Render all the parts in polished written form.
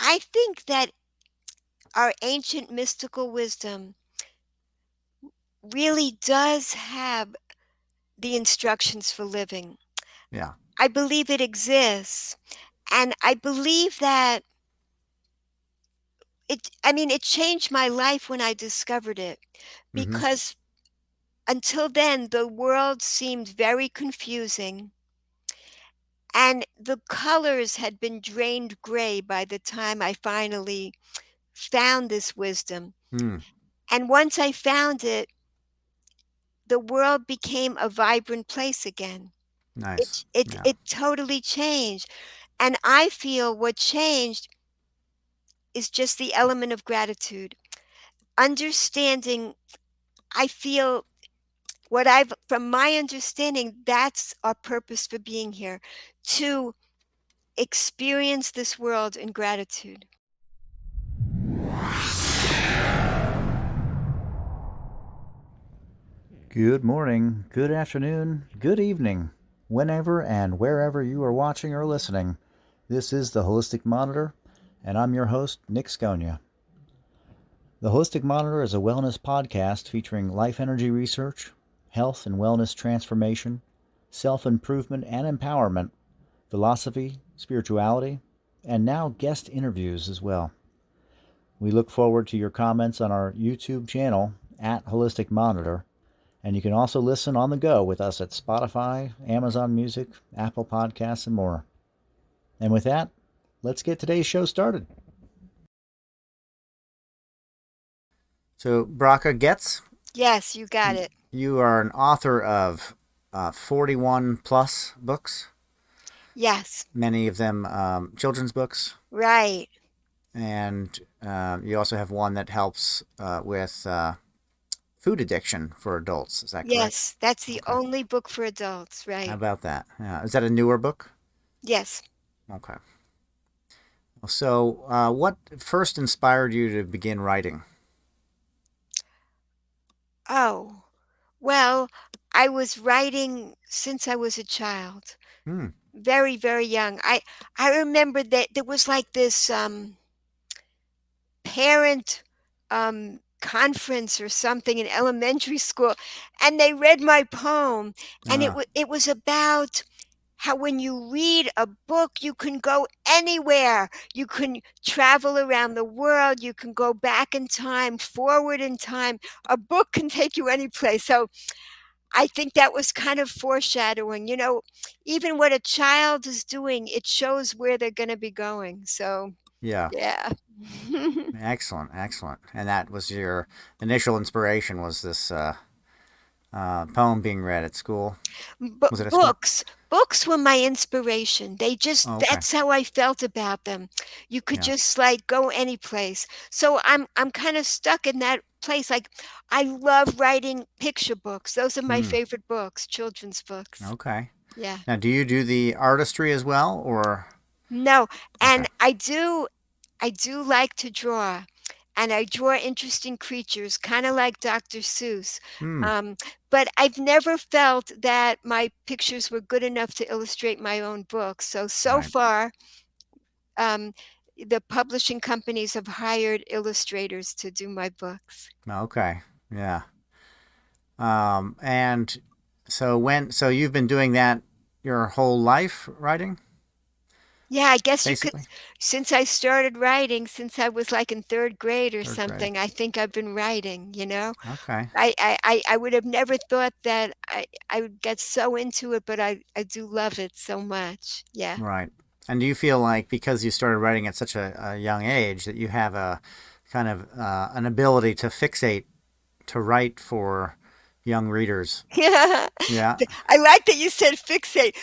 I think that our ancient mystical wisdom really does have the instructions for living. Yeah. I believe it exists, and I believe that it changed my life when I discovered it, Mm-hmm. because until then, the world seemed very confusing, and the colors had been drained gray by the time I finally found this wisdom. Mm. And once I found it, the world became a vibrant place again. Nice. It Yeah. it totally changed, and I feel what changed is just the element of gratitude. Understanding, I feel what I've from my understanding, that's our purpose for being here, to experience this world in gratitude. Good morning, good afternoon, good evening, whenever and wherever you are watching or listening. This is the Holistic Monitor, and I'm your host, Nick Sconia. The Holistic Monitor is a wellness podcast featuring life energy research, health and wellness transformation, self improvement and empowerment, philosophy, spirituality, and now guest interviews as well. We look forward to your comments on our YouTube channel at Holistic Monitor, and you can also listen on the go with us at Spotify, Amazon Music, Apple Podcasts, and more. And with that, let's get today's show started. So, Bracha Goetz, Yes, you got it. you are an author of 41 plus books, Yes, many of them children's books, right. and you also have one that helps with food addiction for adults. Is that correct? Yes, that's the Okay. only book for adults, How right. about that? Yeah. Is that a newer book? Yes. Okay. So, what first inspired you to begin writing? Oh, well, I was writing since I was a child, Hmm. very, very young. I remember that there was like this parent conference or something in elementary school, and they read my poem, and Uh, it was about how when you read a book, you can go anywhere. You can travel around the world. You can go back in time, forward in time. A book can take you any place. So I think that was kind of foreshadowing. Even what a child is doing, it shows where they're going to be going. So, yeah. yeah. Excellent. Excellent. And that was your initial inspiration was this poem being read at school. Was it at school? Books were my inspiration. They just Oh, okay. That's how I felt about them. You could Yeah. just like go any place. So I'm kind of stuck in that place. Like I love writing picture books. Those are my Hmm. favorite books, children's books. Okay. Yeah. Now, do you do the artistry as well, or No, okay? and I do like to draw, and I draw interesting creatures, kind of like Dr. Seuss. Hmm. Um, but I've never felt that my pictures were good enough to illustrate my own books. So Right. far, um, the publishing companies have hired illustrators to do my books. Okay. Yeah. And so you've been doing that your whole life, writing, Yeah, I guess you could, basically? since I started writing, since I was like in third grade or Third grade. something, I think I've been writing. Okay. I would have never thought that I would get so into it, but I do love it so much. Yeah. Right. And do you feel like because you started writing at such a young age that you have a kind of an ability to fixate to write for young readers? Yeah. Yeah. I like that you said fixate.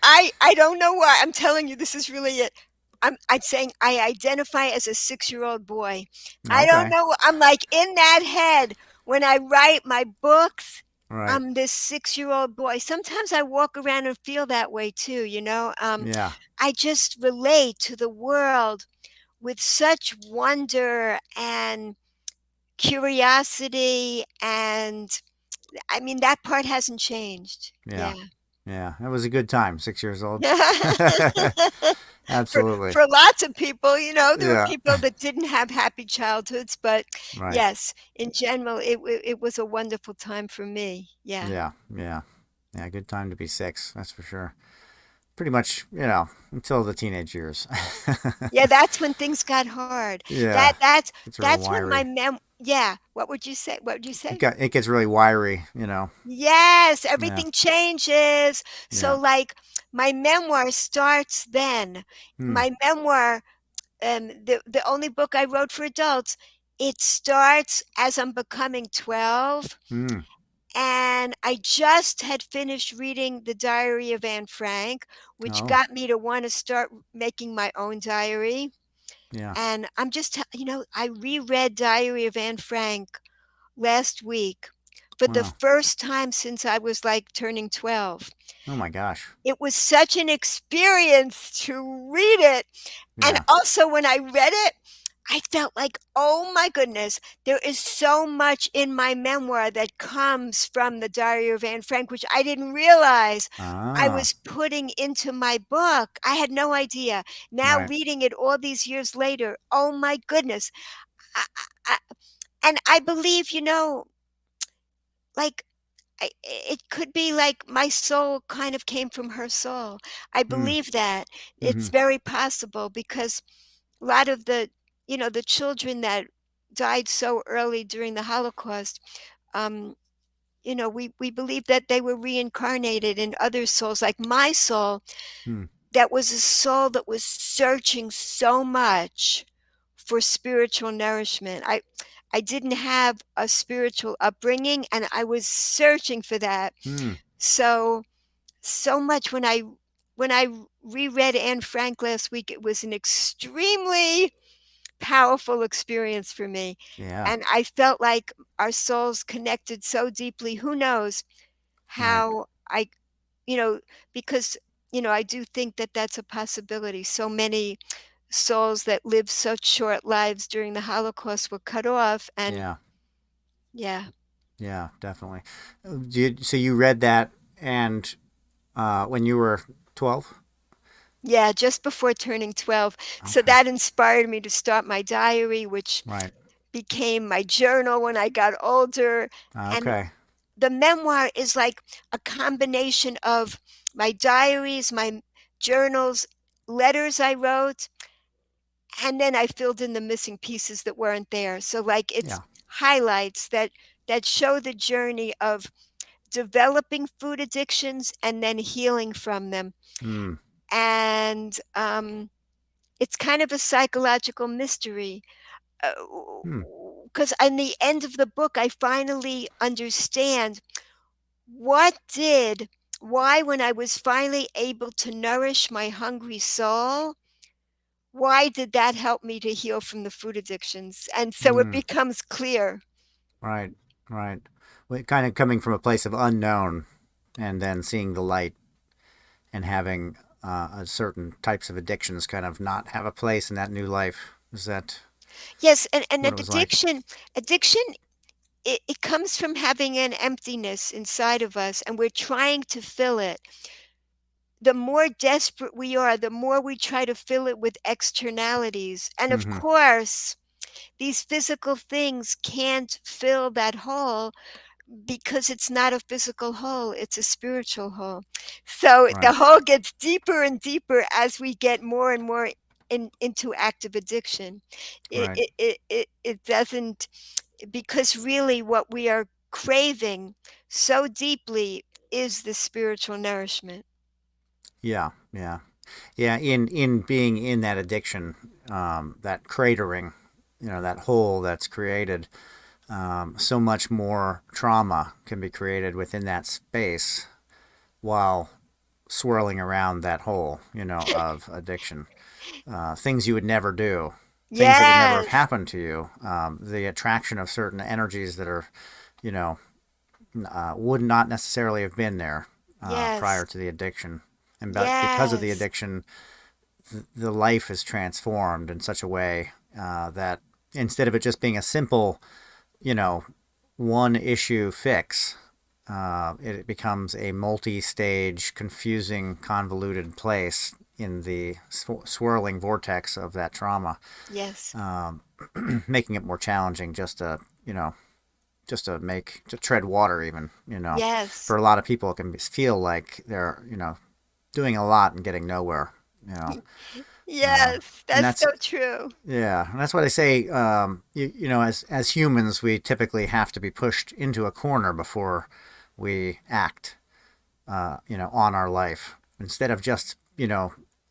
I don't know why. I'm telling you, this is really it. I'm saying I identify as a 6-year-old boy. I don't Okay. know. I'm like in that head when I write my books. Right. I'm this 6-year-old boy. Sometimes I walk around and feel that way too. Yeah. I just relate to the world with such wonder and curiosity, and I mean, that part hasn't changed. Yeah. Yeah. Yeah. It was a good time. 6 years old. for Absolutely. for lots of people, there were Yeah. people that didn't have happy childhoods, but Right. yes, in general, it was a wonderful time for me. Yeah. Yeah. Yeah. Yeah. Good time to be 6. That's for sure. Pretty much, until the teenage years. Yeah, that's when things got hard. Yeah. That that's It's real that's when my wiry. yeah, what would you say? What would you It say? got it gets really wiry. Yes, Yeah. everything changes. So Yeah. like my memoir starts then. Hmm. My memoir, the only book I wrote for adults, it starts as I'm becoming 12. Hmm. And I just had finished reading The Diary of Anne Frank, which Oh. got me to want to start making my own diary. Yeah. And I'm just, I reread Diary of Anne Frank last week for the Wow. first time since I was like turning 12. Oh my gosh. It was such an experience to read it. And Yeah. also, when I read it, I felt like, oh my goodness, there is so much in my memoir that comes from the Diary of Anne Frank, which I didn't realize I Ah. was putting into my book. I had no idea. Now, Right. reading it all these years later, oh my goodness. I, I, and I believe, like, it could be like my soul kind of came from her soul. I Hmm. believe that. Hmm. It's very possible because a lot of the children that died so early during the Holocaust, um, we believe that they were reincarnated in other souls, like my soul, Hmm. that was a soul that was searching so much for spiritual nourishment. I didn't have a spiritual upbringing, and I was searching for that. Hmm. So so much when I reread Anne Frank last week, it was an extremely powerful experience for me. Yeah. And I felt like our souls connected so deeply. Who knows Right. how you know, because, I do think that that's a possibility. So many souls that lived such short lives during the Holocaust were cut off. And Yeah. yeah, Yeah. Definitely. So you read that and when you were 12? yeah, just before turning 12. So Okay. that inspired me to start my diary, which Right. became my journal when I got older. And Okay. the memoir is like a combination of my diaries, my journals, letters I wrote, and then I filled in the missing pieces that weren't there. So like it's Yeah. highlights that show the journey of developing food addictions and then healing from them. Hmm. And it's kind of a psychological mystery. Hmm. Because in the end of the book, I finally understand what did, why, when I was finally able to nourish my hungry soul, why did that help me to heal from the food addictions? And so it Hmm. becomes clear. Right. Right. Well, kind of coming from a place of unknown and then seeing the light and having certain types of addictions kind of not have a place in that new life. Is that Yes, and what it was like? addiction, it comes from having an emptiness inside of us, and we're trying to fill it. The more desperate we are, the more we try to fill it with externalities. And of Mm-hmm. course, these physical things can't fill that hole because it's not a physical hole, it's a spiritual hole. So the Right. hole gets deeper and deeper as we get more and more into active addiction. Right. It doesn't, because really what we are craving so deeply is the spiritual nourishment. Yeah. Yeah. Yeah. In being in that addiction, that cratering, that hole that's created, so much more trauma can be created within that space while swirling around that hole, of addiction. Things you would never do, things that would never have Yes, happened to you, the attraction of certain energies that are, you know, would not necessarily have been there yes, prior to the addiction. And but because of the yes, addiction, the life is transformed in such a way that instead of it just being a simple, you know, one issue fix, it becomes a multi stage, confusing, convoluted place in the swirling vortex of that trauma, Yes. um, making it more challenging just to, you know, to tread water even, Yes. for a lot of people it can feel like they're, doing a lot and getting nowhere, you know. Uh, Yes, and that's that's so true. Yeah, and that's why they say, as humans, we typically have to be pushed into a corner before we act, on our life. Instead of just,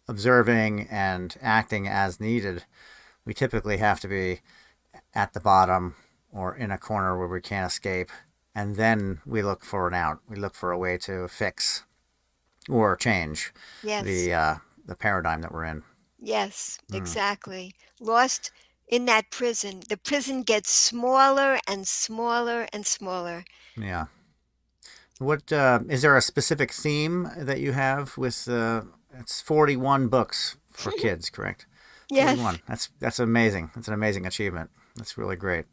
observing and acting as needed, we typically have to be at the bottom or in a corner where we can't escape. And then we look for an out. We look for a way to fix or change Yes. the paradigm that we're in. Yes, Mm, exactly. Lost in that prison. The prison gets smaller and smaller and smaller. yeah. What is there a specific theme that you have with? It's 41 books for kids, correct? Yes, 41. That's amazing. That's an amazing achievement. That's really great.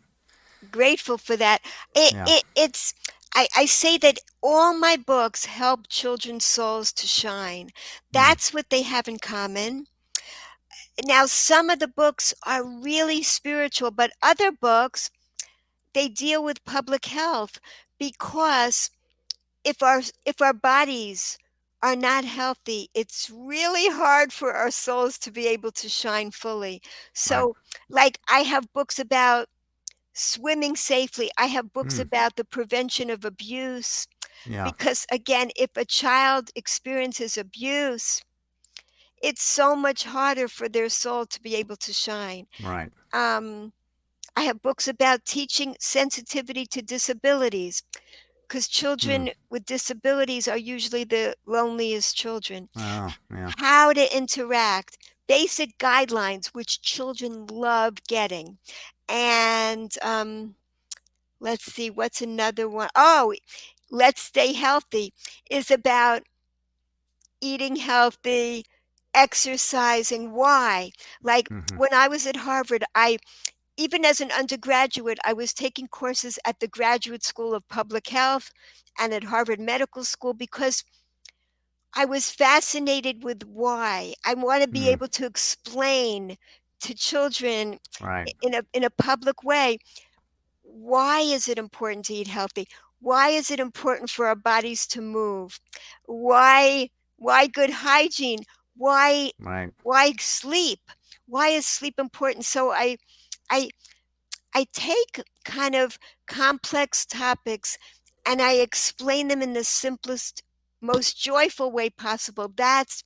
grateful for that. It, Yeah. it it's I say that all my books help children's souls to shine. Mm, That's what they have in common. Now, some of the books are really spiritual, but other books they deal with public health because if our bodies are not healthy, it's really hard for our souls to be able to shine fully. right. So, like I have books about swimming safely. I have books Mm, about the prevention of abuse yeah. because again, if a child experiences abuse, it's so much harder for their soul to be able to shine. Right. Um, I have books about teaching sensitivity to disabilities because Mm. children with disabilities are usually the loneliest children. Oh, yeah. How to interact, basic guidelines, which children love getting. And let's see, what's another one? Oh, Let's Stay Healthy is about eating healthy, exercising. Why? Like Mm-hmm. when I was at Harvard, even as an undergraduate, I was taking courses at the Graduate School of Public Health and at Harvard Medical School because I was fascinated with why. I want to be Mm, able to explain to children right. in a public way why is it important to eat healthy? Why is it important for our bodies to move? Why good hygiene? Why Right. why sleep? Why is sleep important? So I I take kind of complex topics and I explain them in the simplest, most joyful way possible. That's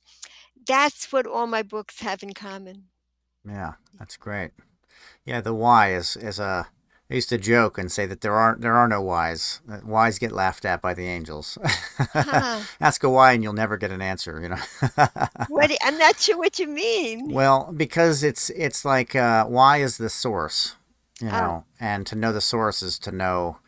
what all my books have in common. Yeah. That's great. Yeah. The why is a. I used to joke and say that there are no whys. Whys get laughed at by the angels. Huh. Ask a why and you'll never get an answer. I'm not sure what you mean. Well, because it's like, why is the source, Oh, and to know the source is to know.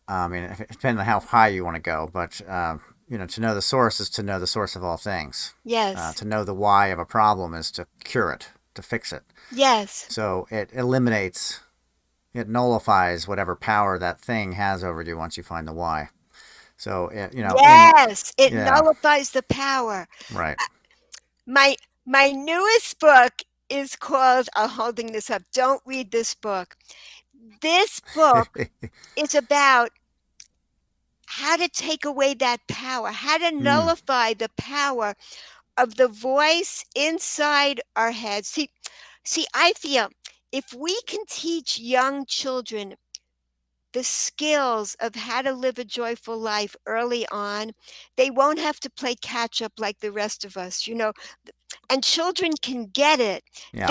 I mean, depending on how high you want to go, but to know the source is to know the source of all things. yes. To know the why of a problem is to cure it, to fix it. Yes. So it nullifies whatever power that thing has over you once you find the why. So Yes, it yeah, nullifies the power. right. My newest book is called I'm holding this up. Don't read this book. This book is about how to take away that power, how to mm, nullify the power of the voice inside our heads. I feel if we can teach young children the skills of how to live a joyful life early on, they won't have to play catch up like the rest of us, and children can get it. yeah,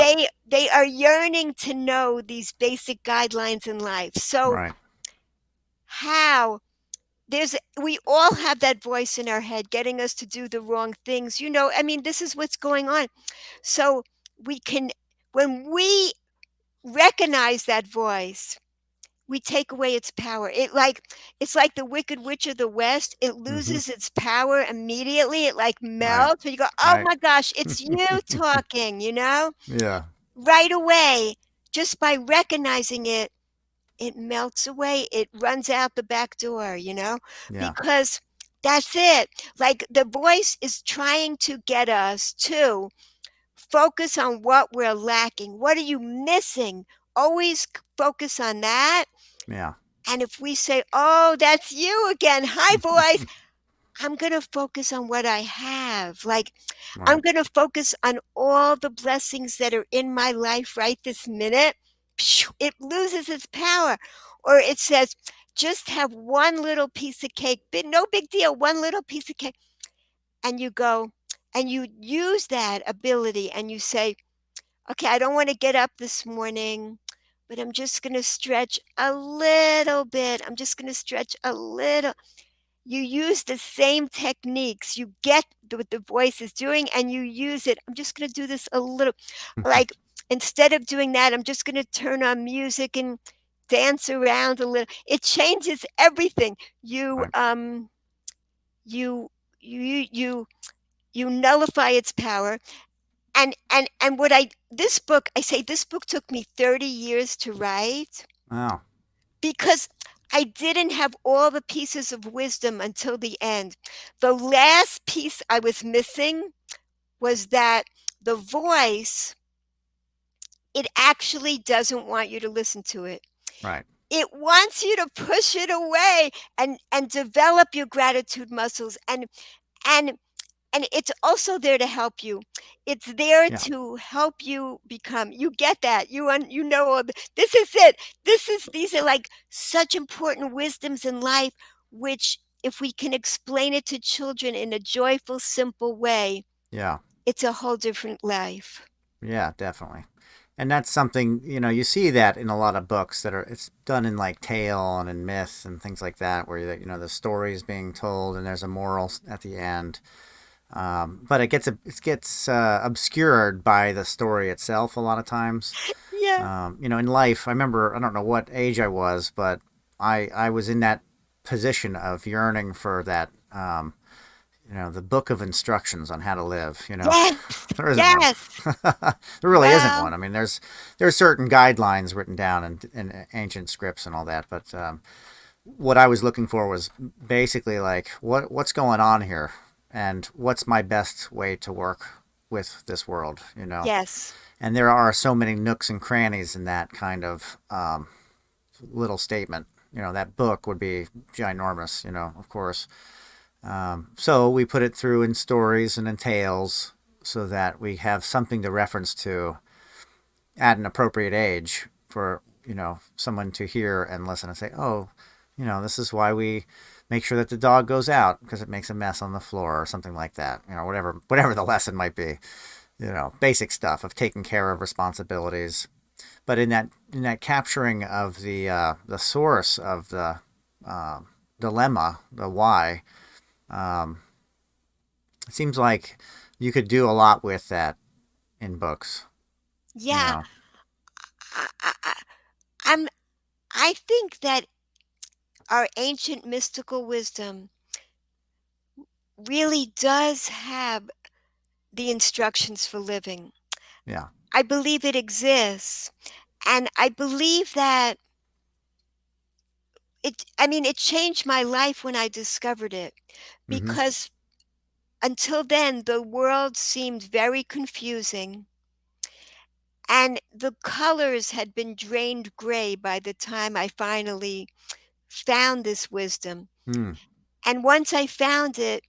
They are yearning to know these basic guidelines in life. So right. how there's we all have that voice in our head getting us to do the wrong things. I mean, this is what's going on. So we can when we recognize that voice, we take away its power. It's like the Wicked Witch of the West. It Mm-hmm. loses its power immediately. It like Right. melts. And you go, oh Right. my gosh, it's you talking, Yeah. right away. Just by recognizing it, it melts away. It runs out the back door, Yeah. because That's it. Like the voice is trying to get us to focus on what we're lacking. What are you missing? Always focus on that. Yeah. And if we say, oh, that's you again, hi, voice, I'm going to focus on what I have. Like, I'm Right. going to focus on all the blessings that are in my life right this minute. It loses its power. Or it says, just have one little piece of cake. No big deal, one little piece of cake. And you go and you use that ability and you say, okay, I don't want to get up this morning, but I'm just going to stretch a little bit. I'm just going to stretch a little. You use the same techniques. You get what the voice is doing and you use it. I'm just going to do this a little. Like, instead of doing that, I'm just going to turn on music and dance around a little. It changes everything. You, Right. you, you, you, you nullify its power. And what I this book, I say this book took me 30 years to write Oh. because I didn't have all the pieces of wisdom until the end. The last piece I was missing was that the voice, it actually doesn't want you to listen to it. Right. It wants you to push it away and develop your gratitude muscles and and it's also there to help you. It's there Yeah. to help you become. You get that. You know all this is it. These are like such important wisdoms in life, which if we can explain it to children in a joyful, simple way, Yeah. it's a whole different life. Yeah. Definitely. And that's something, you see that in a lot of books that are, it's done in like tale and in myth and things like that, where, the story is being told and there's a moral at the end. But it gets obscured by the story itself a lot of times. Yeah. In life, I remember, I don't know what age I was, but I was in that position of yearning for that, the book of instructions on how to live. Yes. There isn't one. Yes. There really isn't Well, one. I mean, there's certain guidelines written down in ancient scripts and all that, but what I was looking for was basically like what's going on here, and what's my best way to work with this world. yes. And there are so many nooks and crannies in that kind of little statement. That book would be ginormous. Of course. So we put it through in stories and in tales so that we have something to reference to at an appropriate age for someone to hear and listen and say, oh, this is why we make sure that the dog goes out because it makes a mess on the floor or something like that. Whatever the lesson might be. Basic stuff of taking care of responsibilities. But in that capturing of the source of the dilemma, the why, um, it seems like you could do a lot with that in books. You Yeah. know. I, I'm. I think that our ancient mystical wisdom really does have the instructions for living. Yeah. I believe it exists. And I believe that it changed my life when I discovered it Mm-hmm. because until then, the world seemed very confusing and the colors had been drained gray by the time I finally found this wisdom. Mm. And once I found it,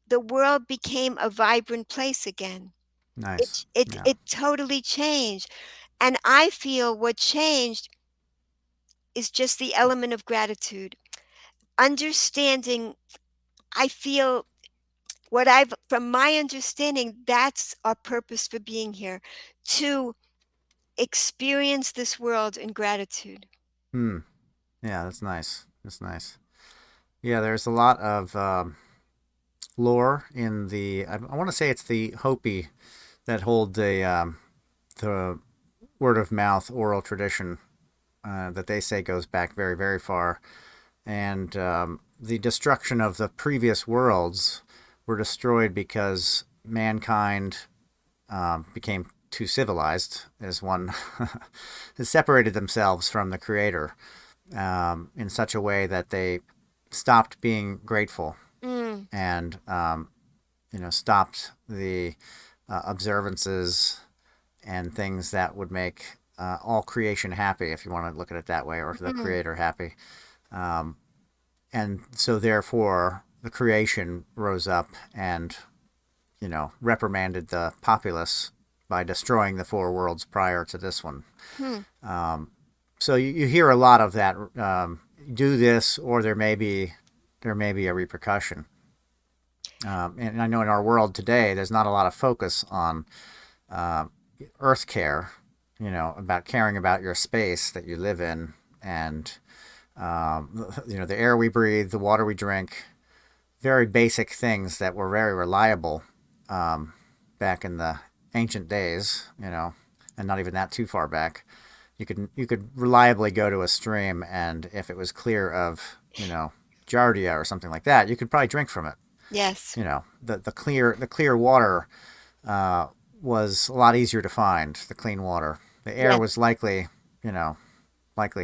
the world became a vibrant place again. Nice. It Yeah. it totally changed. And I feel what changed is just the element of gratitude. Understanding, I feel what I've, from my understanding, that's our purpose for being here, to experience this world in gratitude. Hmm. Yeah. That's nice. That's nice. Yeah. There's a lot of lore in the. I want to say it's the Hopi that hold the word of mouth oral tradition that they say goes back very very far, and the destruction of the previous worlds were destroyed because mankind became too civilized, as one has separated themselves from the creator in such a way that they stopped being grateful Mm, and stopped the observances and things that would make all creation happy, if you want to look at it that way, or the mm. creator happy. Um, and so therefore the creation rose up and reprimanded the populace by destroying the four worlds prior to this one. Hmm. Um, so you hear a lot of that. Do this, or there may be a repercussion. And I know in our world today, there's not a lot of focus on uh, earth care. About caring about your space that you live in, and the air we breathe, the water we drink, very basic things that were very reliable um, back in the ancient days, and not even that too far back. You could reliably go to a stream, and if it was clear of giardia or something like that, you could probably drink from it. Yes. The clear water uh, was a lot easier to find. The clean water, the air Yes. was likely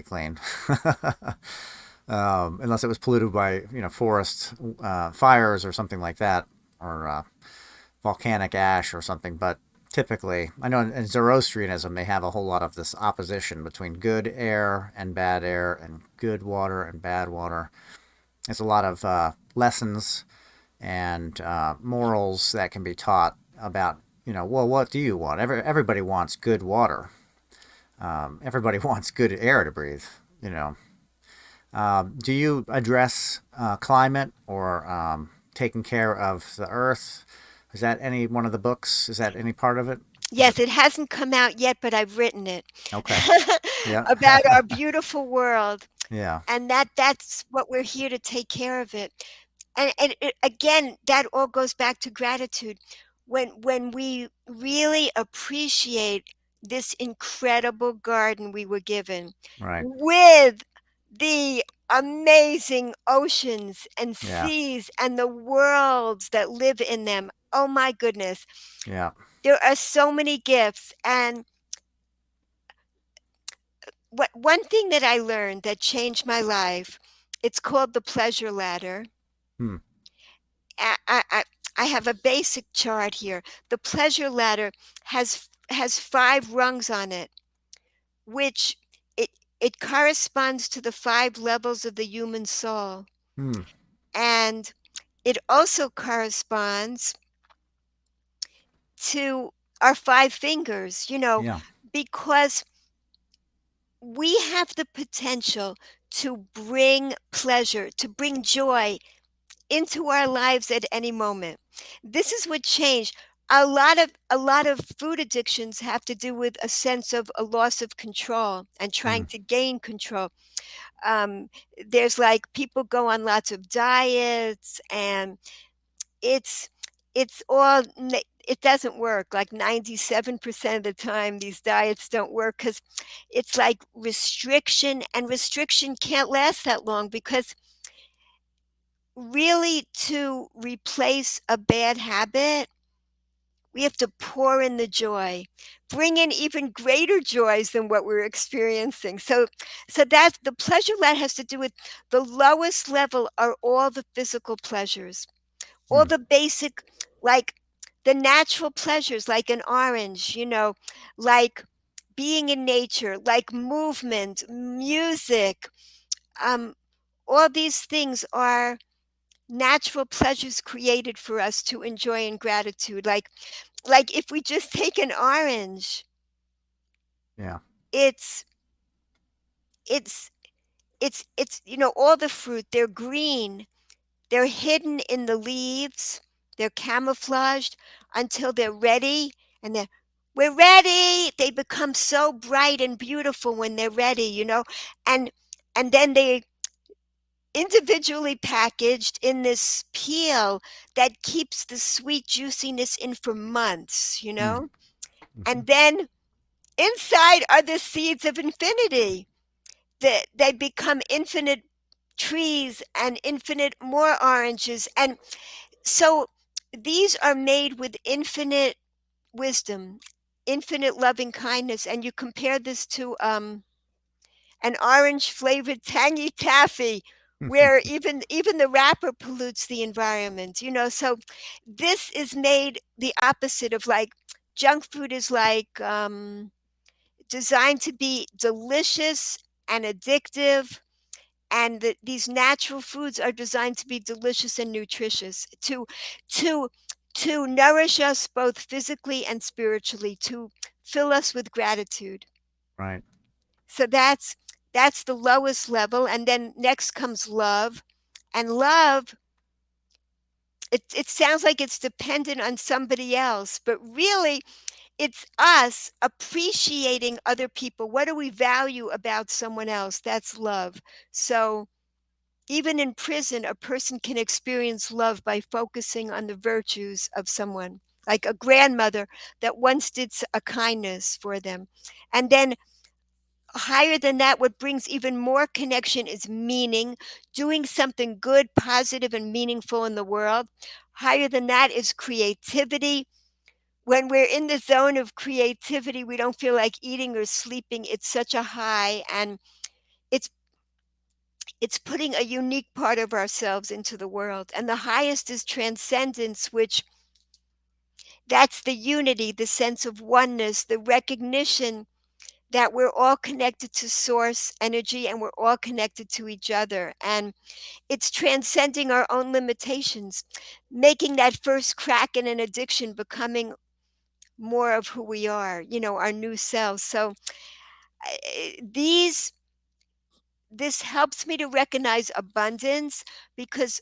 clean. Unless it was polluted by forest fires or something like that, or volcanic ash or something. But typically, I know in Zoroastrianism they have a whole lot of this opposition between good air and good water and bad water. There's a lot of lessons and morals that can be taught about well, what do you want? Everybody wants good water. Everybody wants good air to breathe. You know, do you address climate or taking care of the earth? Is that any one of the books? Is that any part of it? Is it Yes, it hasn't come out yet, but I've written it okay? Yeah, about our beautiful world, yeah, and that's what we're here to take care of it. And again, that all goes back to gratitude. When we really appreciate this incredible garden we were given right, with the amazing oceans and yeah, seas and the worlds that live in them. Oh my goodness. yeah, There are so many gifts. And one thing that I learned that changed my life, it's called the pleasure ladder. hmm, I, I, I I have a basic chart here. The pleasure ladder has five rungs on it, which it it corresponds to the five levels of the human soul, hmm, and it also corresponds to our five fingers. yeah, Because we have the potential to bring pleasure, to bring joy into our lives at any moment. This is what changed. A lot of food addictions have to do with a sense of a loss of control and hmm, trying to gain control. Um, there's like people go on lots of diets, and it's it's all it doesn't work. Like 97% of the time, these diets don't work because it's like restriction, and restriction can't last that long because really, to replace a bad habit, we have to pour in the joy, bring in even greater joys than what we're experiencing. So that the pleasure that has to do with the lowest level are all the physical pleasures, all hmm, the basic, like the natural pleasures, like an orange, like being in nature, like movement, music. Um, all these things are natural pleasures created for us to enjoy in gratitude. Like if we just take an orange, yeah, it's it's it's all the fruit, they're green, they're hidden in the leaves, they're camouflaged until they're ready, and then we're ready. They become so bright and beautiful when they're ready. And then they individually packaged in this peel that keeps the sweet juiciness in for months. hmm, hmm, And then inside are the seeds of infinity. They become infinite trees and infinite more oranges. And so these are made with infinite wisdom, infinite loving kindness. And you compare this to an orange flavored tangy taffy. where even the wrapper pollutes the environment, so this is made the opposite of, like, junk food is like, designed to be delicious and addictive, and these natural foods are designed to be delicious and nutritious, to to nourish us both physically and spiritually, to fill us with gratitude. Right. So that's the lowest level, and then next comes love. And love, it sounds like it's dependent on somebody else, but really it's us appreciating other people. What do we value about someone else? That's love. So even in prison, a person can experience love by focusing on the virtues of someone, like a grandmother that once did a kindness for them. And then higher than that, what brings even more connection is meaning, doing something good, positive, and meaningful in the world. Higher than that is creativity. When we're in the zone of creativity, we don't feel like eating or sleeping. It's such a high, and it's it's putting a unique part of ourselves into the world. And the highest is transcendence, which that's the unity, the sense of oneness, the recognition that we're all connected to source energy and we're all connected to each other. And it's transcending our own limitations, making that first crack in an addiction becoming more of who we are, our new selves. So these this helps me to recognize abundance, because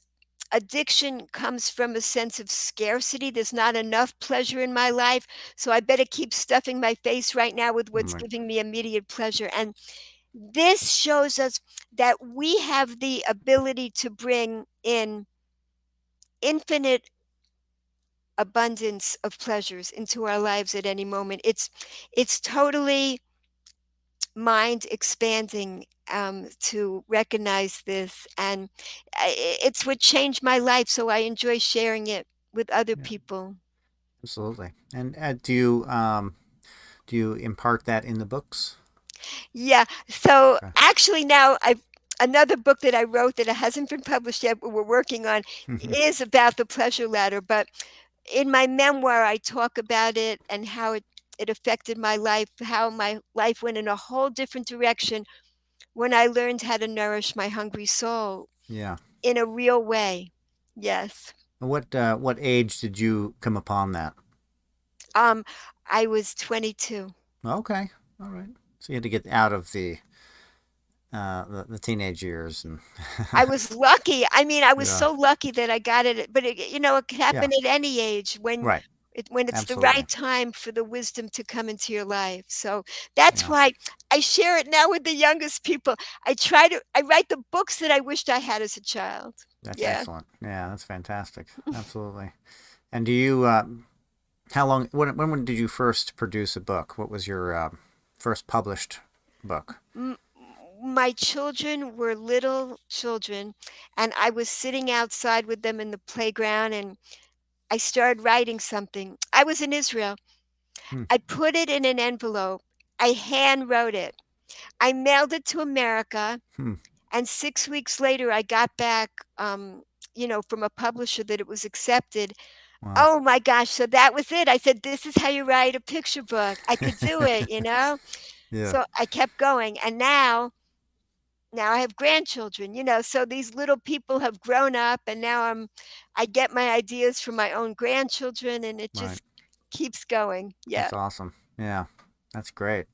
addiction comes from a sense of scarcity. There's not enough pleasure in my life, so I better keep stuffing my face right now with what's Right. giving me immediate pleasure. And this shows us that we have the ability to bring in infinite abundance of pleasures into our lives at any moment. It's totally mind expanding, to recognize this, and it's what changed my life. So I enjoy sharing it with other Yeah. people. Absolutely. And do you impart that in the books? Yeah. So Okay. actually, now I've another book that I wrote that hasn't been published yet, but we're working on, is about the pleasure ladder. But in my memoir, I talk about it and how it affected my life, how my life went in a whole different direction when I learned how to nourish my hungry soul Yeah. in a real way. Yes. What age did you come upon that? Um, I was 22. Okay. All right. So you had to get out of the teenage years and I was lucky. I mean, I was yeah. so lucky that I got it, but it could Yeah. happen at any age when Right. it's the Absolutely. right time for the wisdom to come into your life. So that's Yeah. why I share it now with the youngest people. I write the books that I wished I had as a child. That's Yeah. excellent. Yeah, that's fantastic. Absolutely. And do you how long when did you first produce a book? What was your first published book? M- my children were little children, and I was sitting outside with them in the playground, and I started writing something. I was in Israel. Hmm. I put it in an envelope. I hand wrote it. I mailed it to America, Hmm. and 6 weeks later, I got back, from a publisher that it was accepted. Wow. Oh my gosh! So that was it. I said, "This is how you write a picture book." I could do it. Yeah. So I kept going, and now I have grandchildren. So these little people have grown up, and now I get my ideas from my own grandchildren, and it Right. just keeps going. Yeah. That's awesome. Yeah. That's great.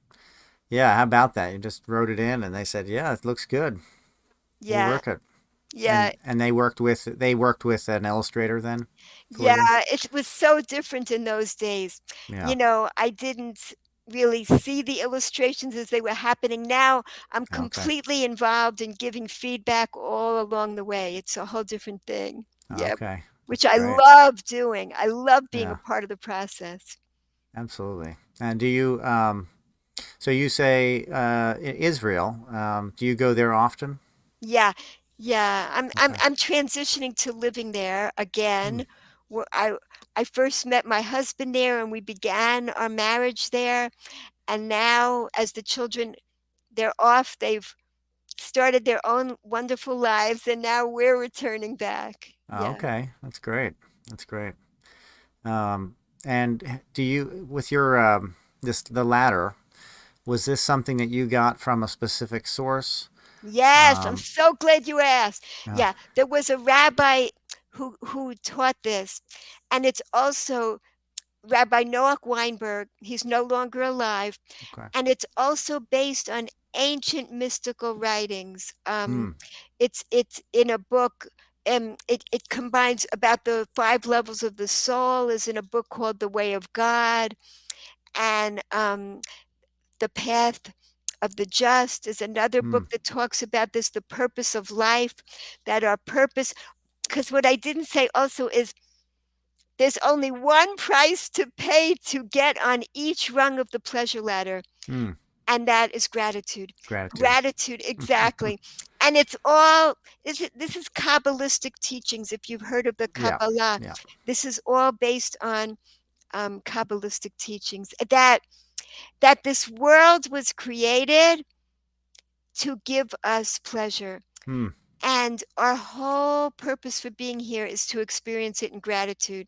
Yeah, how about that? You just wrote it in and they said, "Yeah, it looks good. We'll Yeah. work it." Yeah. And they worked with an illustrator then for Yeah, you? it was so different in those days. Yeah. I didn't really see the illustrations as they were happening. Now I'm Okay. completely involved in giving feedback all along the way. It's a whole different thing. Yep. Okay. Which That's I great. love doing. I love being a Yeah. part of the process. Absolutely. And do you so you say Israel, do you go there often? Yeah. Yeah. I'm Okay. I'm transitioning to living there Hmm. again. Where I first met my husband there, and we began our marriage there. And now, as the children, they're off. started their own wonderful lives, and now we're returning back. Oh, Yeah. okay, that's great. That's great. Um, and do you, with your this the latter, was this something that you got from a specific source? Yes, I'm Um, so glad you asked. uh, Yeah, there was a rabbi who taught this, and it's also Rabbi Noach Weinberg. He's no longer alive, okay. and it's also based on ancient mystical writings. Hmm. It's in a book. It combines about the five levels of the soul. Is in a book called The Way of God, and The Path of the Just is another Hmm. book that talks about this, the purpose of life, that our purpose. Because what I didn't say also is there's only one price to pay to get on each rung of the pleasure ladder, Hmm. and that is gratitude. Gratitude. Gratitude, exactly. And it's all, this is Kabbalistic teachings. If you've heard of the Yeah. Kabbalah, Yeah. this is all based on Kabbalistic teachings that this world was created to give us pleasure. Hmm. And our whole purpose for being here is to experience it in gratitude.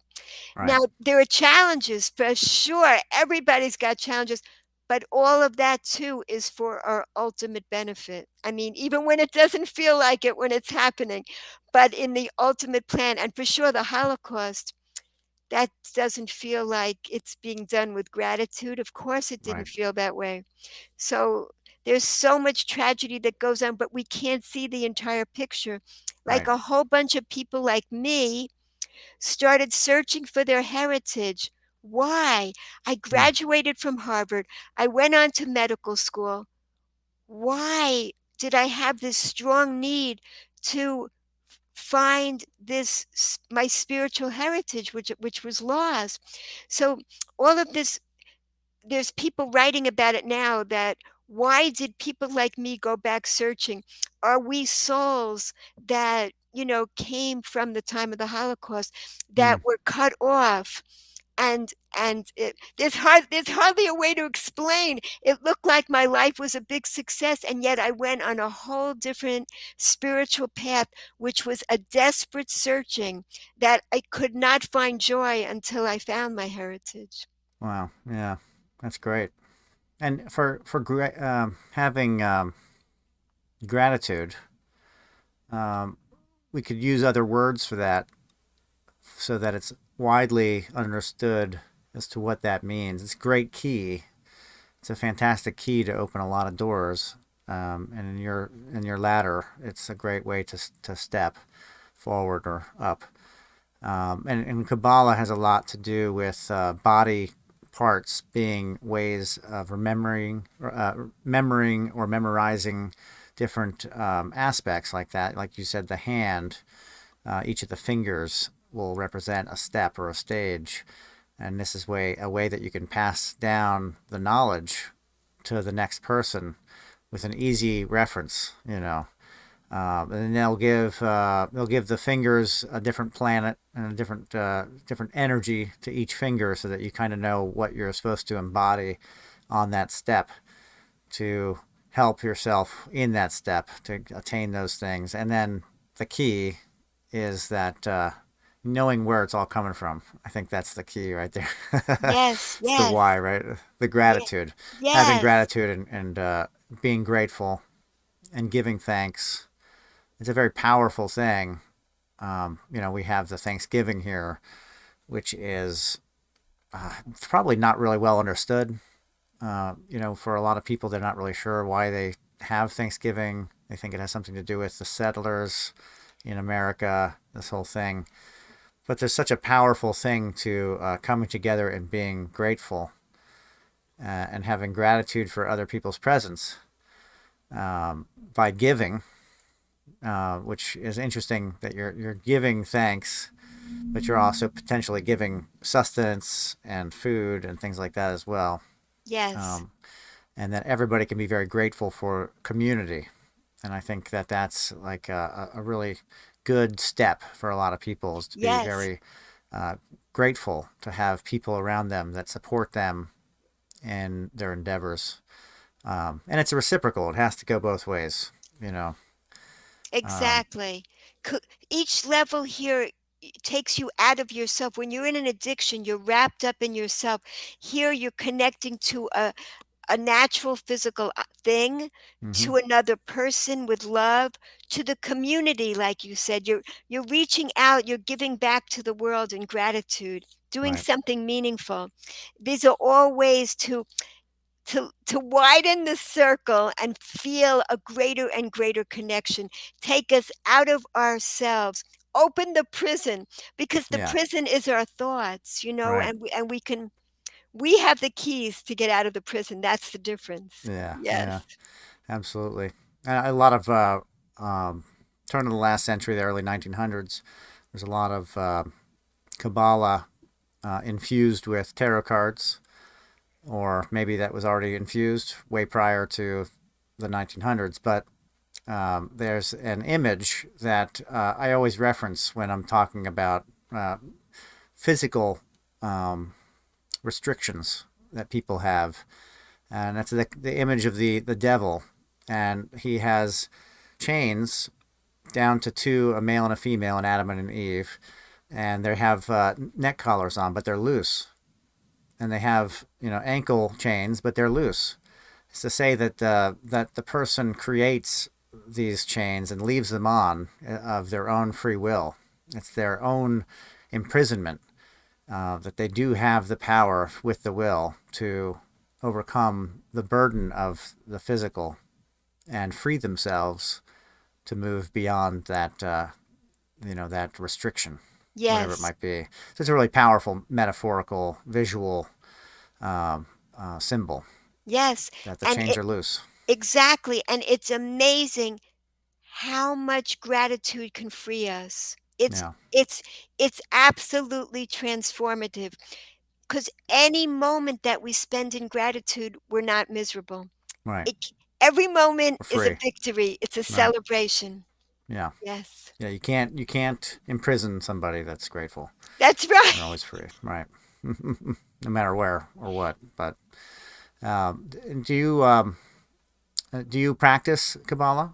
Right. Now, there are challenges for sure. Everybody's got challenges, but all of that too is for our ultimate benefit. I mean, even when it doesn't feel like it when it's happening, but in the ultimate plan, and for sure, the Holocaust, that doesn't feel like it's being done with gratitude. Of course, it Right. didn't feel that way. So there's so much tragedy that goes on, but we can't see the entire picture. Like Right. a whole bunch of people like me started searching for their heritage. Why? I Hmm. graduated from Harvard. I went on to medical school. Why did I have this strong need to find this my spiritual heritage which was lost? So all of this, there's people writing about it now, that why did people like me go back searching? Are we souls that, came from the time of the Holocaust, Hmm. that were cut off? There's hardly a way to explain. It looked like my life was a big success, and yet I went on a whole different spiritual path, which was a desperate searching that I could not find joy until I found my heritage. Wow. Yeah. That's great. And having gratitude, um, we could use other words for that so that it's widely understood as to what that means. It's a great key. It's a fantastic key to open a lot of doors. And in your ladder, it's a great way to step forward or up. And Kabbalah has a lot to do with body parts being ways of remembering or memorizing different aspects like that. Like you said, the hand, each of the fingers will represent a step or a stage, and this is a way that you can pass down the knowledge to the next person with an easy reference. And they'll give the fingers a different planet and a different energy to each finger, so that you kind of know what you're supposed to embody on that step to help yourself in that step to attain those things. And then the key is that knowing where it's all coming from. I think that's the key right there. Yes, It's the yes, why, right? The yeah, gratitude, having yes, gratitude and being grateful and giving thanks. It's a very powerful thing. We have the Thanksgiving here, which is probably not really well understood. For a lot of people, they're not really sure why they have Thanksgiving. They think it has something to do with the settlers in America, this whole thing. But there's such a powerful thing to coming together and being grateful and having gratitude for other people's presence by giving, which is interesting that you're giving thanks, but you're also potentially giving sustenance and food and things like that as well. yes, Um, and that everybody can be very grateful for community. And I think that that's like a really good step for a lot of people, is to be yes, very uh, grateful to have people around them that support them in their endeavors. And it's reciprocal. It has to go both ways. you know. Um, Exactly. Co- Each level here takes you out of yourself. When you're in an addiction, you're wrapped up in yourself. Here, you're connecting to a natural physical thing, hmm to another person with love, to the community, like you said. You're reaching out, you're giving back to the world in gratitude, doing right. something meaningful. These are all ways to widen the circle and feel a greater and greater connection, take us out of ourselves, open the prison, because the Yeah. prison is our thoughts, Right. and we have the keys to get out of the prison. That's the difference. Yeah. Yeah. Yes. Absolutely. A lot of um, turn of the last century, the early 1900s. There's a lot of Kabbalah infused with tarot cards, or maybe that was already infused way prior to the 1900s. But there's an image that I always reference when I'm talking about physical um, restrictions that people have, and that's the image of the devil, and he has chains down to two, a male and a female, an Adam and an Eve, and they have neck collars on, but they're loose, and they have ankle chains, but they're loose. It's to say that the person creates these chains and leaves them on of their own free will. It's their own imprisonment. That they do have the power with the will to overcome the burden of the physical and free themselves to move beyond that that restriction, whatever it Yes. might be. So it's a really powerful metaphorical visual symbol Yes. that the And chains are loose. exactly. And it's amazing how much gratitude can free us. Yeah, It's absolutely transformative, because any moment that we spend in gratitude, we're not miserable. right. Every moment We're is a free. victory. It's a Right. celebration. Yeah. Yes. Yeah. You can't imprison somebody that's grateful. That's They're right. always free. Right. No matter where or what. But um, do you practice Kabbalah?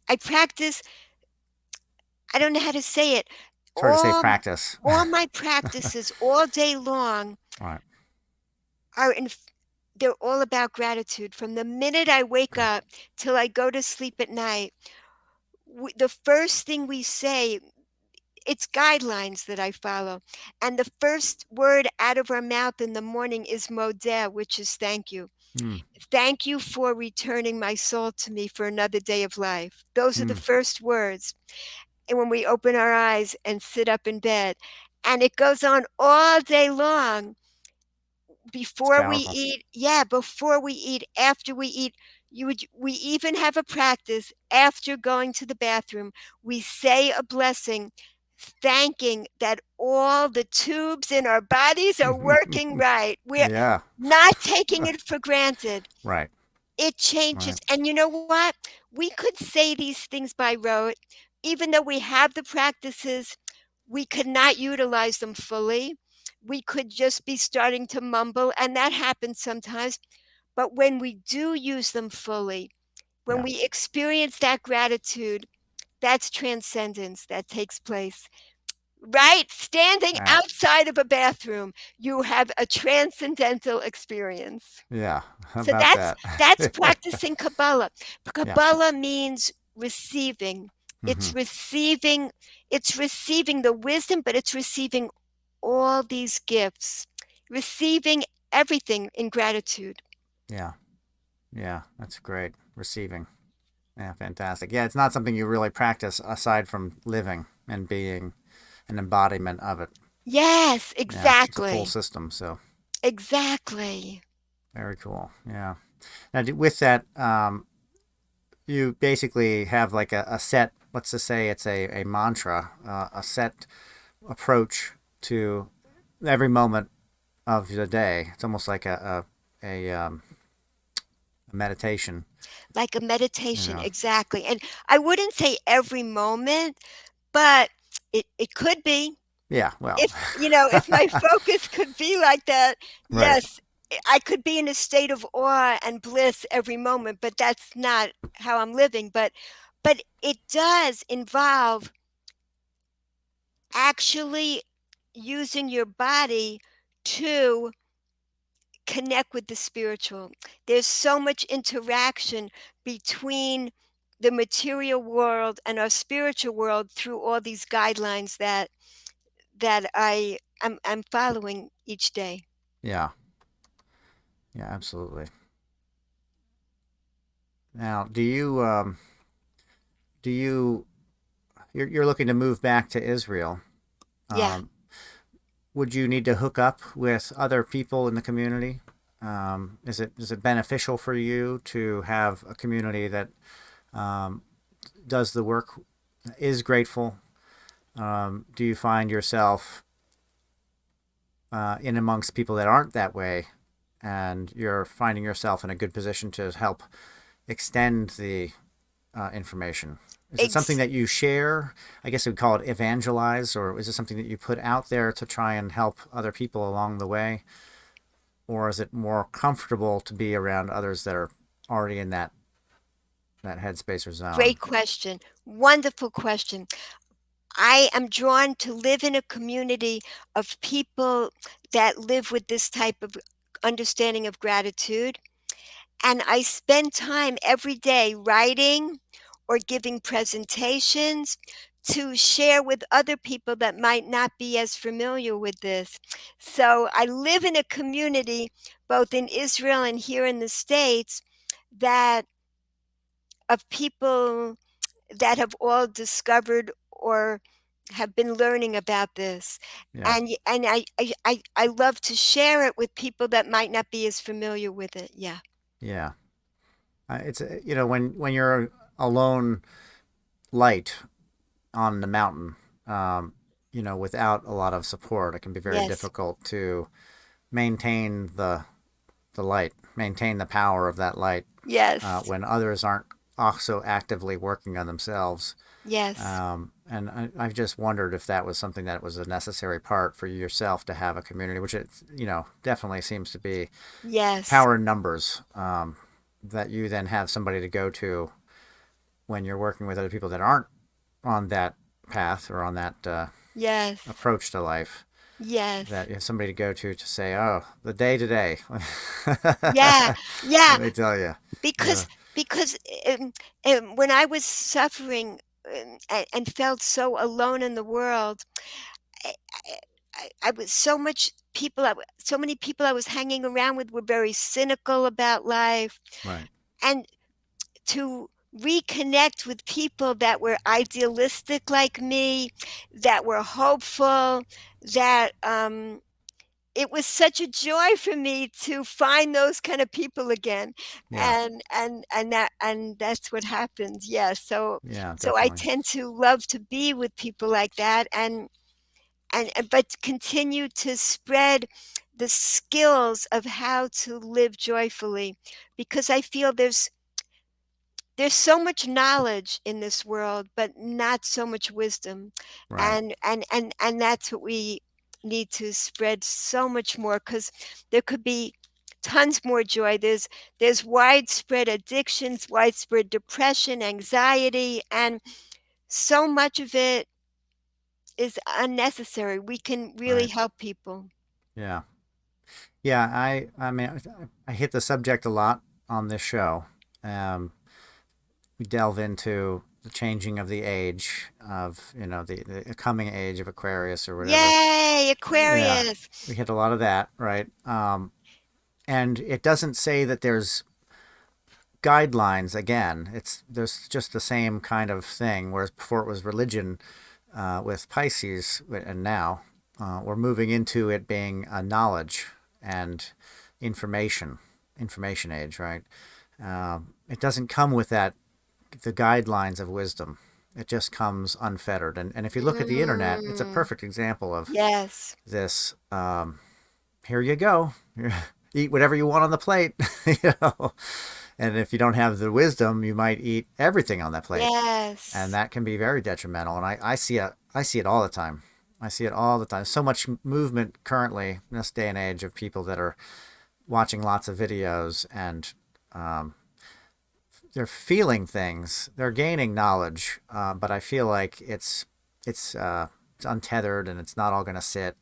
I practice, I don't know how to say it. It's hard to say All practice. all my practices all day long Right. are they're all about gratitude. From the minute I wake Good. up till I go to sleep at night, the first thing we say, it's guidelines that I follow. And the first word out of our mouth in the morning is modeh, which is thank you. Hmm. Thank you for returning my soul to me for another day of life. Those are the Hmm. first words. And when we open our eyes and sit up in bed, and it goes on all day long, It's before we powerful. eat, yeah, before we eat, after we eat. We even have a practice after going to the bathroom. We say a blessing, thanking that all the tubes in our bodies are working right. We're Yeah. not taking it for granted. Right. It Right. changes. And you know what? We could say these things by rote, even though we have the practices, we could not utilize them fully. We could just be starting to mumble, and that happens sometimes. But when we do use them fully, when Yeah. we experience that gratitude, that's transcendence that takes place. Right? Standing Yeah. outside of a bathroom, you have a transcendental experience. Yeah. How So about that? that's practicing Kabbalah. Yeah. Kabbalah means receiving. Hmm. It's receiving it's receiving the wisdom, but it's receiving all these gifts. Receiving everything in gratitude. Yeah. Yeah. That's great. Receiving. Yeah. Fantastic. Yeah. It's not something you really practice aside from living and being an embodiment of it. Yes, Yeah. It's a full exactly. system. So Exactly. very cool. Yeah. Now, with that, you basically have like a set, let's just say it's a mantra, a set approach to every moment of the day. It's almost like a meditation, Like a you meditation, know. exactly. And I wouldn't say every moment, but it could be. Yeah, well, If my focus could be like that, right. yes, I could be in a state of awe and bliss every moment, but that's not how I'm living. But it does involve actually using your body to connect with the spiritual. There's so much interaction between the material world and our spiritual world through all these guidelines that I'm following each day. Yeah. Yeah, absolutely. Now, do you you're looking to move back to Israel? Yeah. Um, would you need to hook up with other people in the community? Is it beneficial for you to have a community that um, does the work, is grateful? Do you find yourself in amongst people that aren't that way, and you're finding yourself in a good position to help extend the information? Is it something Ex- that you share? I guess we would call it evangelize, or is it something that you put out there to try and help other people along the way? Or is it more comfortable to be around others that are already in that headspace or zone? Great question. Wonderful question. I am drawn to live in a community of people that live with this type of understanding of gratitude. And I spend time every day writing or giving presentations to share with other people that might not be as familiar with this. So I live in a community, both in Israel and here in the States, that of people that have all discovered or have been learning about this. Yeah, And I love to share it with people that might not be as familiar with it. Yeah. yeah. It's when you're a lone light on the mountain, um, without a lot of support, it can be very Yes. difficult to maintain the light, maintain the power of that light Yes. when others aren't also actively working on themselves. Yes. And I've just wondered if that was something that was a necessary part for yourself to have a community, which it definitely seems to be. Yes. Power in numbers, that you then have somebody to go to when you're working with other people that aren't on that path or on that Yes. approach to life. Yes. That you have somebody to go to say, "Oh, the day today." Yeah. Yeah. Let me tell you. Because Yeah. because when I was suffering and felt so alone in the world, I, I was so much people. So many people I was hanging around with were very cynical about life, Right. and to reconnect with people that were idealistic like me, that were hopeful, that it was such a joy for me to find those kind of people again. Yeah. And that's what happens. Yeah. Yeah. So I Definitely. tend to love to be with people like that, and but continue to spread the skills of how to live joyfully, because I feel there's so much knowledge in this world, but not so much wisdom. Right. And that's what we need to spread so much more, because there could be tons more joy. There's widespread addictions, widespread depression, anxiety, and so much of it is unnecessary. We can really Right. help people. Yeah. Yeah. I mean, I hit the subject a lot on this show. Um, we delve into the changing of the age of the coming age of Aquarius or whatever. Yay, Yeah, Aquarius. we hit a lot of that, right? And it doesn't say that there's guidelines. Again, there's just the same kind of thing. Whereas before it was religion with Pisces, and now we're moving into it being a knowledge and information age, right? It doesn't come with the guidelines of wisdom. It just comes unfettered. And if you look at the internet, it's a Mm, perfect example of yes. this. Here you go. Eat whatever you want on the plate, you know. And if you don't have the wisdom, you might eat everything on that plate, and Yes. that can be very detrimental. And I see it. I see it all the time. I see it all the time. So much movement currently in this day and age of people that are watching lots of videos, and um, they're feeling things. They're gaining knowledge, but I feel like it's untethered and it's not all going to sit,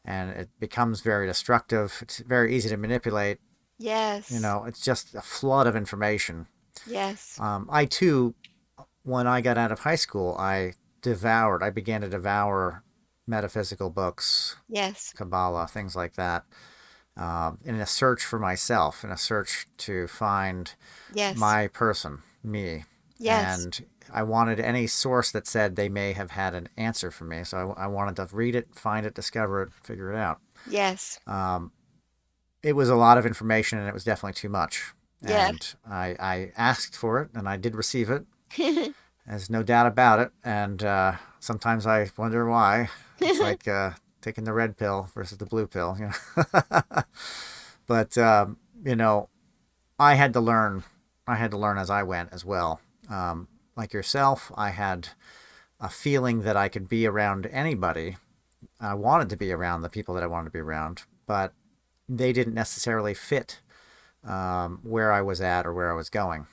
and it becomes very destructive. It's very easy to manipulate. Yes. It's just a flood of information. Yes. I too, when I got out of high school, I began to devour metaphysical books, Yes. Kabbalah, things like that, in a search for myself, in a search to find Yes. my person, me. Yes. And I wanted any source that said they may have had an answer for me. So I wanted to read it, find it, discover it, figure it out. Yes. Um, it was a lot of information, and it was definitely too much. Yeah. And I asked for it, and I did receive it. There's no doubt about it. And sometimes I wonder why. It's like taking the red pill versus the blue pill, But I had to learn. I had to learn as I went as well. Like yourself, I had a feeling that I could be around anybody. I wanted to be around the people that I wanted to be around, but they didn't necessarily fit where I was at or where I was going.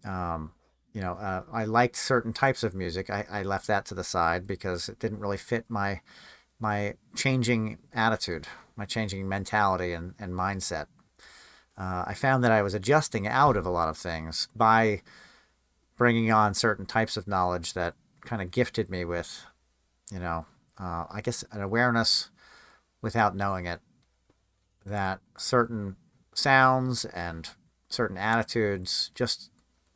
Um, I liked certain types of music. I left that to the side because it didn't really fit my changing attitude, my changing mentality and mindset. I found that I was adjusting out of a lot of things by bringing on certain types of knowledge that kind of gifted me with, I guess, an awareness without knowing it, that certain sounds and certain attitudes just,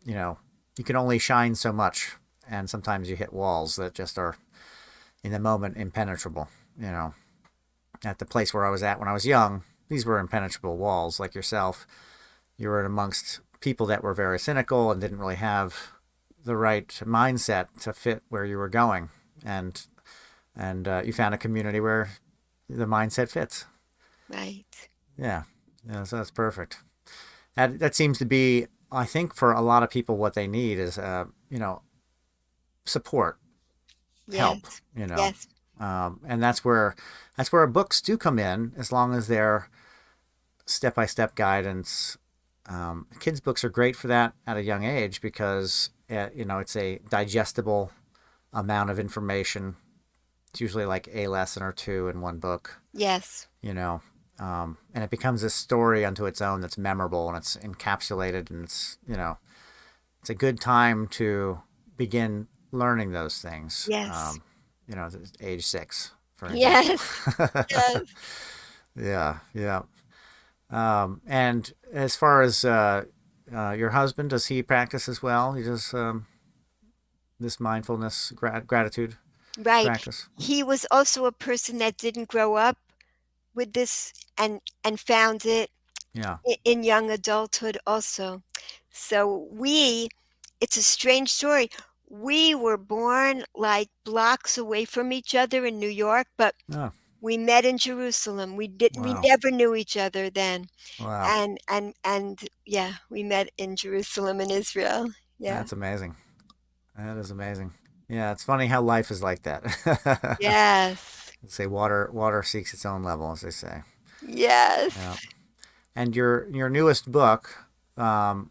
you can only shine so much. And sometimes you hit walls that just are, in the moment, impenetrable. At the place where I was at when I was young, these were impenetrable walls. Like yourself, you were amongst people that were very cynical and didn't really have the right mindset to fit where you were going, and you found a community where the mindset fits. Right. Yeah, yeah, so that's perfect. That seems to be, I think, for a lot of people, what they need is support, help. Yes. You know, Yes. and that's where books do come in, as long as they're step by step guidance. Kids' books are great for that at a young age because it's a digestible amount of information. It's usually like a lesson or two in one book. Yes. You know, and it becomes a story unto its own that's memorable and it's encapsulated, and it's a good time to begin learning those things. Yes. Age 6, for example. Yes. Yes. Yeah, yeah. And as far as your husband, does he practice as well? He does this mindfulness, gratitude Right. practice. He was also a person that didn't grow up with this and found it Yeah. in young adulthood also. So it's a strange story. We were born like blocks away from each other in New York, but Oh, we met in Jerusalem. We wow. never knew each other then. Wow. And yeah, we met in Jerusalem in Israel. Yeah. That's amazing. That is amazing. Yeah, it's funny how life is like that. Yes. They say water seeks its own level, as they say. Yeah. Yes. And your newest book, um,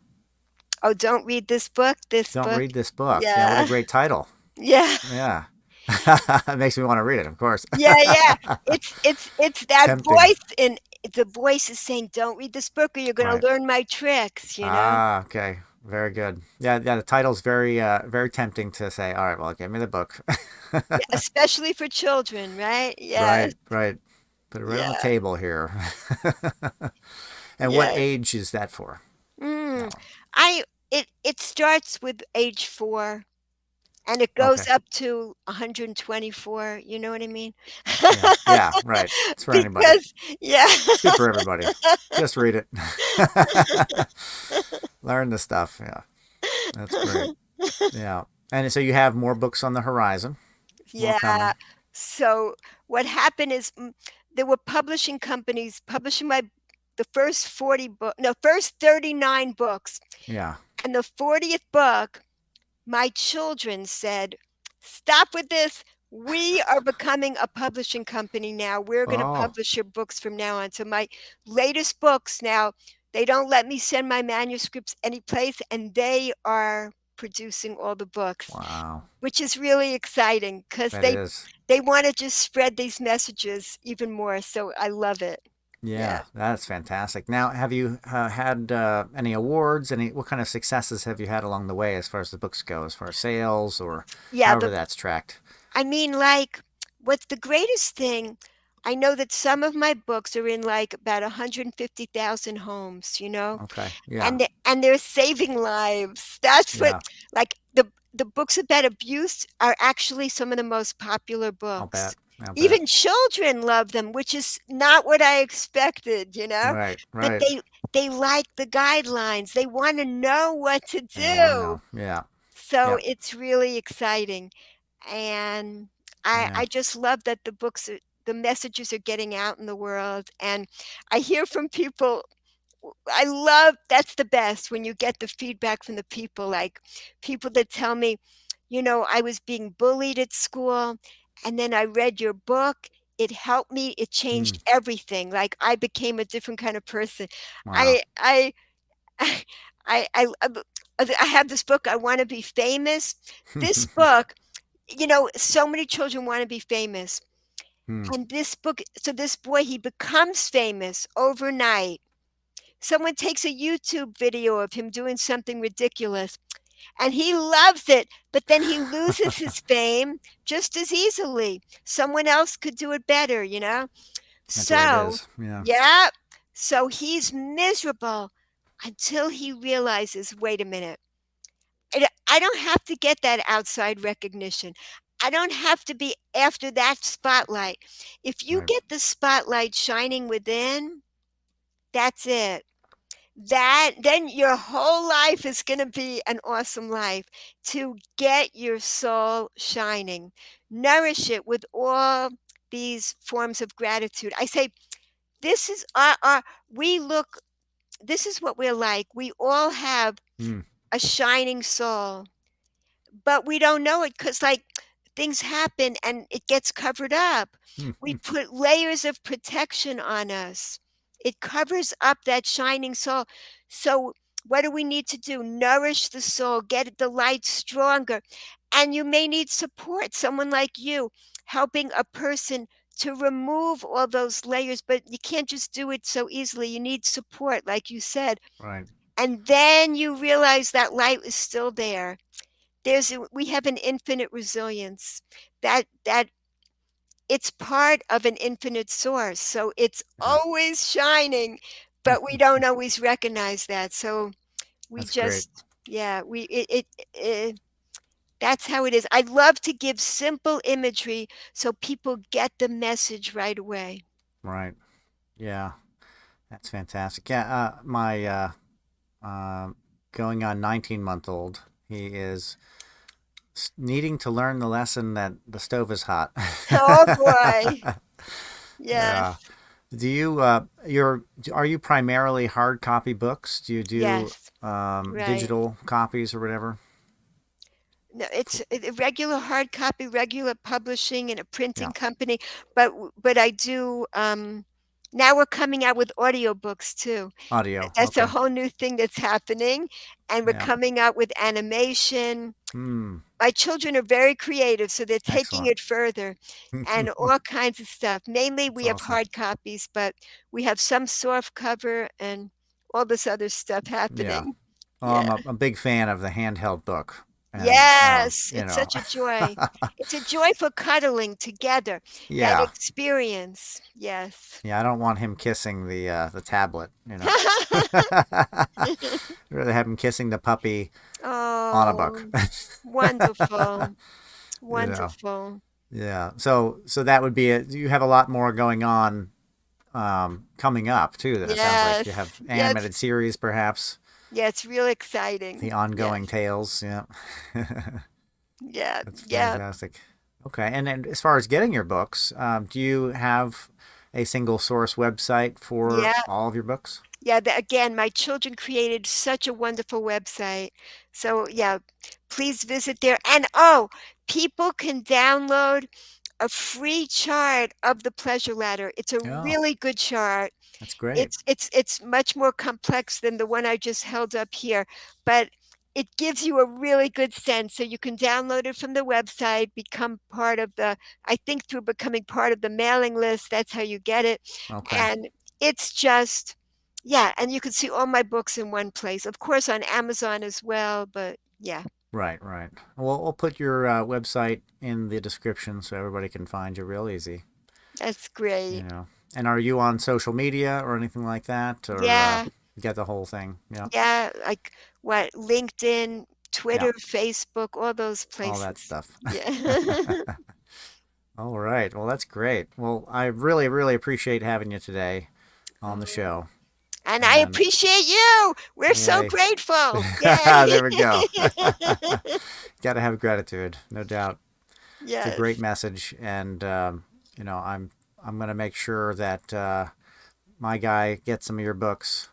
Oh, don't read this book. This Don't book. Read This Book. Yeah, what a Yeah. great title. Yeah. Yeah. It makes me want to read it, of course. Yeah, yeah. It's that Tempting. voice, and the voice is saying, "Don't read this book, or you're going Right. to learn my tricks." You know. Ah, okay. Very good. Yeah, yeah, the title's very tempting to say, all right, well, give me the book. Yeah, especially for children, right? Yes. Right, right. Put it right on the Yeah. table here. And what Yes. age is that for? Mm. That one. I it starts with age 4, and it goes Okay. up to 124. You know what I mean? Yeah. Yeah, right. It's for anybody. Because yeah. It's good for everybody. Just read it. Learn the stuff. Yeah. That's great. Yeah. And so you have more books on the horizon, more Yeah. coming. So what happened is, there were publishing companies publishing the first 40 book, no, first 39 books. Yeah. And the 40th book, my children said, "Stop with this. We are becoming a publishing company now. We're going to Oh, publish your books from now on. So my latest books now, they don't let me send my manuscripts anyplace, and they are producing all the books, wow. which is really exciting because That is. they want to just spread these messages even more. So I love it. Yeah. Yeah, that's fantastic. Now, have you had any awards? Any what kind of successes have you had along the way as far as the books go, as far as sales or Yeah, however the that's tracked? I mean, like, what's the greatest thing? I know that some of my books are in like about 150,000 homes, Okay. Yeah. and they're saving lives. That's what, Yeah. like, the books about abuse are actually some of the most popular I'll books. bet. I'll bet. Even children love them, which is not what I expected. Right. But Right. they like the guidelines. They want to know what to They want to do. know. Yeah. So Yep. it's really exciting. And Yeah. I just love that the messages are getting out in the world. And I hear from people. I love that's the best when you get the feedback from the people, like people that tell me, I was being bullied at school, and then I read your book. It helped me. It Mm. changed everything. Like I became a different kind of person. Wow. I I I have this book. I want to be famous. This book, so many children want to be famous. Hmm. And this book, so this boy, he becomes famous overnight. Someone takes a YouTube video of him doing something ridiculous and he loves it, but then he loses his fame just as easily. Someone else could do it better. That's the way it So, is. Yeah. yeah. So he's miserable until he realizes, wait a minute. I don't have to get that outside recognition. I don't have to be after that spotlight. If you Right. get the spotlight shining within, that's it. That then your whole life is going to be an awesome life to get your soul shining. Nourish it with all these forms of gratitude. I say this is our we look this is what we're like. We all have Hmm. a shining soul, but we don't know it because, like, things happen and it gets covered up. We Hmm. put layers of protection on us. It covers up that shining soul. So what do we need to do? Nourish the soul, get the light stronger. And you may need support, someone like you helping a person to remove all those layers, but you can't just do it so easily. You need support, like you said. Right. And then you realize that light is still there. We have an infinite resilience. That it's part of an infinite source. So it's Yeah. always shining, but we don't always recognize that. So we That's great. just yeah, we it that's how it is. I love to give simple imagery so people get the message right away. Right. Yeah. That's fantastic. Yeah. My uh, going on 19-month-old, he is needing to learn the lesson that the stove is hot. Oh boy. Yeah. Yes. Do you are you primarily hard copy books? Do you do Yes. Right. digital copies or whatever? No, it's a regular hard copy, regular publishing and a Yeah. printing company, but I do, now we're coming out with audiobooks too. Audio. That's a Okay. whole new thing that's happening, and we're Yeah. coming out with animation. Hmm. My children are very creative, so they're taking Excellent. it further and all kinds of stuff. Mainly That's we have awesome. hard copies, but we have some soft cover and all this other stuff Yeah. happening. Oh, Yeah. I'm a big fan of the handheld book, and Yes, you it's know, such a joy. It's a joy for cuddling together, that yeah, experience. Yes. yeah. I don't want him kissing the tablet. Rather have him kissing the puppy on a book. Oh, wonderful. you know, Wonderful. yeah. So that would be it. You have a lot more going on coming up too. Then it sounds like you Yes. have Yeah, animated series, perhaps yeah, it's real the exciting. Yeah. ongoing tales. Yeah. Yeah. That's Yeah. fantastic. Okay, and then as far as getting your books, do you have a single source website for Yeah. all of your books? Yeah, again, my children created such a wonderful website. So, yeah, please visit there. And oh, people can download a free chart of the pleasure ladder. It's a Oh, really good chart. that's great. It's much more complex than the one I just held up here, but it gives you a really good sense. So you can download it from the website, become part of the, I think through becoming part of the mailing list, that's how you get it. Okay. And it's just, yeah, and you can see all my books in one place. Of course, on Amazon as well, but yeah, Right, right. Well, we'll put your website in the description so everybody can find you real easy. that's You great. know. And are you on social media or anything like that, or Yeah, you got the whole thing? Yeah, yeah, like what, LinkedIn, yeah, Twitter, Facebook, all those all that places. stuff. Yeah. All right. Well, that's great. Well, I really, really appreciate having you today on the Oh, show. and I And appreciate you. We're so yay. grateful. There Yay. we go. Got to have gratitude, no doubt. It's a great Yes. message, and I'm gonna make sure that my guy gets some of your books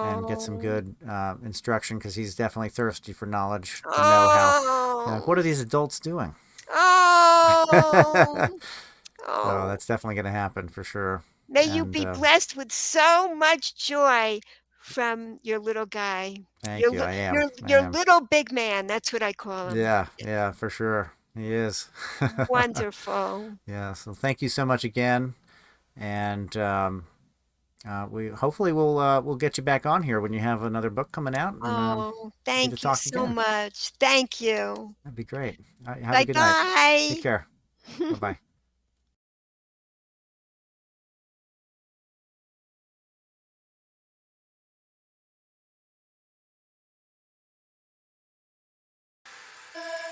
and get some Oh. good instruction because he's definitely thirsty for knowledge to know how. What Oh. are these adults doing? Oh. So Oh. that's definitely going to happen for sure. May you And be blessed with so much joy from your little guy. thank you. I am. I Your am. little big man, that's what I call him. Yeah, yeah, for sure. He is. Wonderful. Yeah. So thank you so much again, and we hopefully we'll get you back on here when you have another book coming out, and Oh, we get to thank you talk so again. much. Thank you. That'd be great. All right, have a Bye good night. Take bye. care. Bye bye.